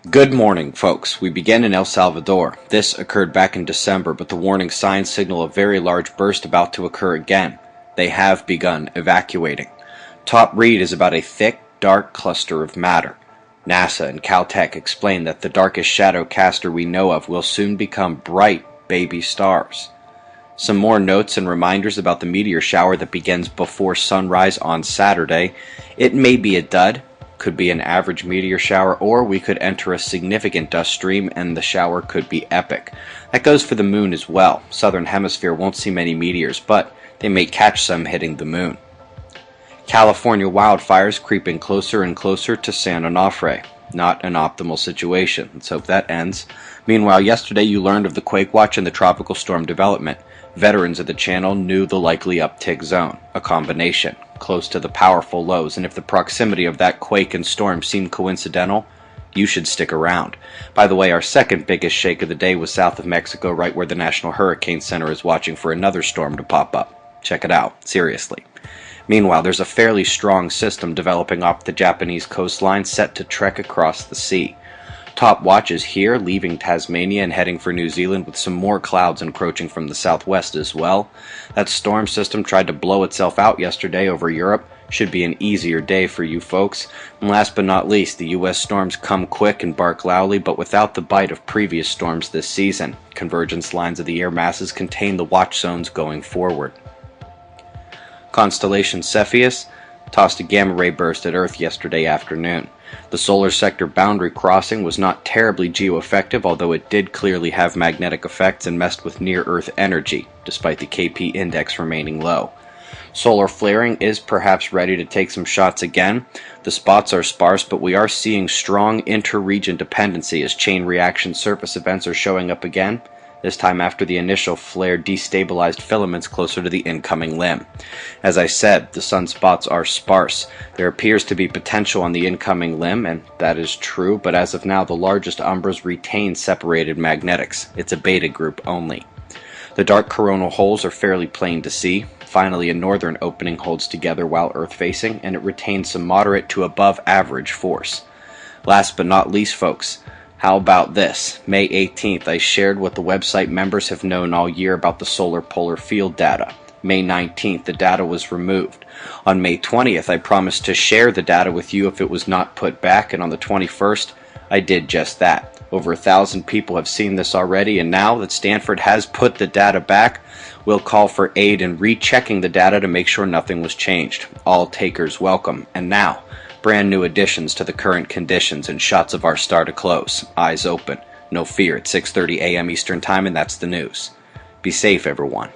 Good morning, folks. We begin in El Salvador. This occurred back in December, but the warning signs signal a very large burst about to occur again. They have begun evacuating. Top read is about a thick, dark cluster of matter. NASA and Caltech explain that the darkest shadow caster we know of will soon become bright baby stars. Some more notes and reminders about the meteor shower that begins before sunrise on Saturday. It may be a dud. Could be an average meteor shower, or we could enter a significant dust stream and the shower could be epic. That goes for the moon as well. Southern hemisphere won't see many meteors, but they may catch some hitting the moon. California wildfires creeping closer and closer to San Onofre. Not an optimal situation. Let's hope that ends. Meanwhile, yesterday you learned of the quake watch and the tropical storm development. Veterans of the channel knew the likely uptick zone, a combination, close to the powerful lows, and if the proximity of that quake and storm seemed coincidental, you should stick around. By the way, our second biggest shake of the day was south of Mexico, right where the National Hurricane Center is watching for another storm to pop up. Check it out, seriously. Meanwhile, there's a fairly strong system developing off the Japanese coastline set to trek across the sea. Top watch is here, leaving Tasmania and heading for New Zealand with some more clouds encroaching from the southwest as well. That storm system tried to blow itself out yesterday over Europe. Should be an easier day for you folks. And last but not least, the U.S. storms come quick and bark loudly, but without the bite of previous storms this season. Convergence lines of the air masses contain the watch zones going forward. Constellation Cepheus tossed a gamma ray burst at Earth yesterday afternoon. The solar sector boundary crossing was not terribly geo-effective, although it did clearly have magnetic effects and messed with near-Earth energy, despite the KP index remaining low. Solar flaring is perhaps ready to take some shots again. The spots are sparse, but we are seeing strong inter-region dependency as chain reaction surface events are showing up again, this time after the initial flare destabilized filaments closer to the incoming limb. As I said, the sunspots are sparse. There appears to be potential on the incoming limb, and that is true, but as of now the largest umbras retain separated magnetics. It's a beta group only. The dark coronal holes are fairly plain to see. Finally, a northern opening holds together while Earth-facing, and it retains some moderate to above average force. Last but not least, folks, how about this? May 18th, I shared what the website members have known all year about the solar polar field data. May 19th, the data was removed. On May 20th, I promised to share the data with you if it was not put back, and on the 21st, I did just that. Over 1,000 people have seen this already, and now that Stanford has put the data back, we'll call for aid in rechecking the data to make sure nothing was changed. All takers welcome. And now, brand new additions to the current conditions and shots of our star to close. Eyes open. No fear at 6:30 a.m. Eastern Time, and that's the news. Be safe, everyone.